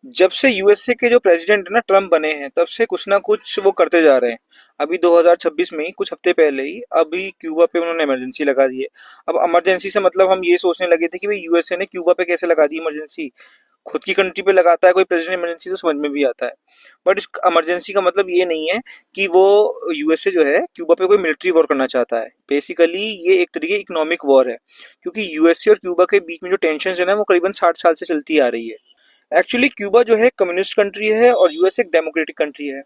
जब से यूएसए के जो प्रेसिडेंट है ना ट्रम्प बने हैं, तब से कुछ ना कुछ वो करते जा रहे हैं। अभी 2026 में ही कुछ हफ्ते पहले ही अभी क्यूबा पे उन्होंने इमरजेंसी लगा दी है। अब इमरजेंसी से मतलब हम ये सोचने लगे थे कि भाई यूएसए ने क्यूबा पे कैसे लगा दी इमरजेंसी। खुद की कंट्री पे लगाता है कोई प्रेसिडेंट इमरजेंसी तो समझ में भी आता है। बट इस इमरजेंसी का मतलब ये नहीं है कि वो यूएसए जो है क्यूबा पे कोई मिलिट्री वॉर करना चाहता है। बेसिकली ये एक तरीके इकोनॉमिक वॉर है, क्योंकि यूएसए और क्यूबा के बीच में जो टेंशन है ना वो करीबन 60 साल से चलती आ रही है। एक्चुअली क्यूबा जो है कम्युनिस्ट कंट्री है और यूएसए एक डेमोक्रेटिक कंट्री है,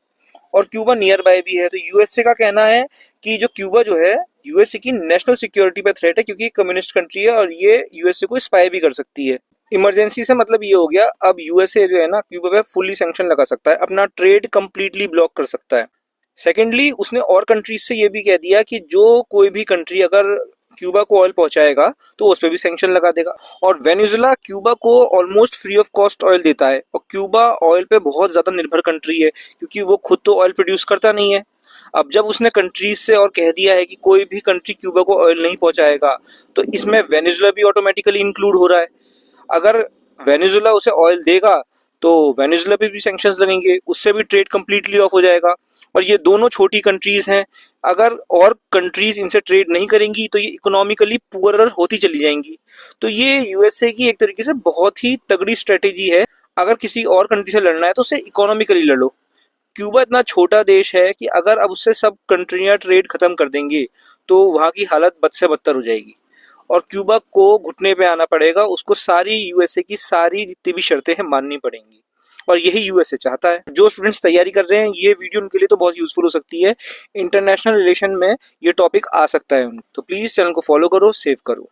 और क्यूबा नियर बाय भी है। तो यूएसए का कहना है कि जो क्यूबा जो है यूएसए की नेशनल सिक्योरिटी पे थ्रेट है, क्योंकि ये कम्युनिस्ट कंट्री है और ये यूएसए को स्पाई भी कर सकती है। इमरजेंसी से मतलब ये हो गया, अब यूएसए जो है ना क्यूबा पे फुल्ली सैंक्शन लगा सकता है, अपना ट्रेड कंप्लीटली ब्लॉक कर सकता है। सेकेंडली उसने और कंट्रीज से ये भी कह दिया कि जो कोई भी कंट्री अगर क्यूबा को ऑयल पहुंचाएगा तो उस पर भी सैंक्शन लगा देगा। और वेनेजुला क्यूबा को almost free of cost oil देता है, और क्यूबा ऑयल पे बहुत ज्यादा निर्भर कंट्री है, क्योंकि वो खुद तो ऑयल प्रोड्यूस करता नहीं है। अब जब उसने कंट्रीज से और कह दिया है कि कोई भी कंट्री क्यूबा को ऑयल नहीं पहुंचाएगा, तो इसमें वेनेजुला भी ऑटोमेटिकली इंक्लूड हो रहा है। अगर वेनेजुला उसे ऑयल देगा तो वेनेजुला पे भी सैंक्शंस लगेंगे, उससे भी ट्रेड कंप्लीटली ऑफ हो जाएगा। और ये दोनों छोटी कंट्रीज हैं, अगर और कंट्रीज इनसे ट्रेड नहीं करेंगी तो ये इकोनॉमिकली पुअरर होती चली जाएंगी। तो ये यूएसए की एक तरीके से बहुत ही तगड़ी स्ट्रेटेजी है। अगर किसी और कंट्री से लड़ना है तो उसे इकोनॉमिकली लड़ो। क्यूबा इतना छोटा देश है कि अगर अब उससे सब कंट्रियां ट्रेड खत्म कर देंगे तो वहां की हालत बद से बदतर हो जाएगी, और क्यूबा को घुटने पे आना पड़ेगा, उसको सारी यूएसए की सारी जितनी भी शर्तें हैं माननी पड़ेंगी। और यही यूएसए चाहता है। जो स्टूडेंट्स तैयारी कर रहे हैं ये वीडियो उनके लिए तो बहुत यूजफुल हो सकती है। इंटरनेशनल रिलेशन में ये टॉपिक आ सकता है उनको। तो प्लीज चैनल को फॉलो करो, सेव करो।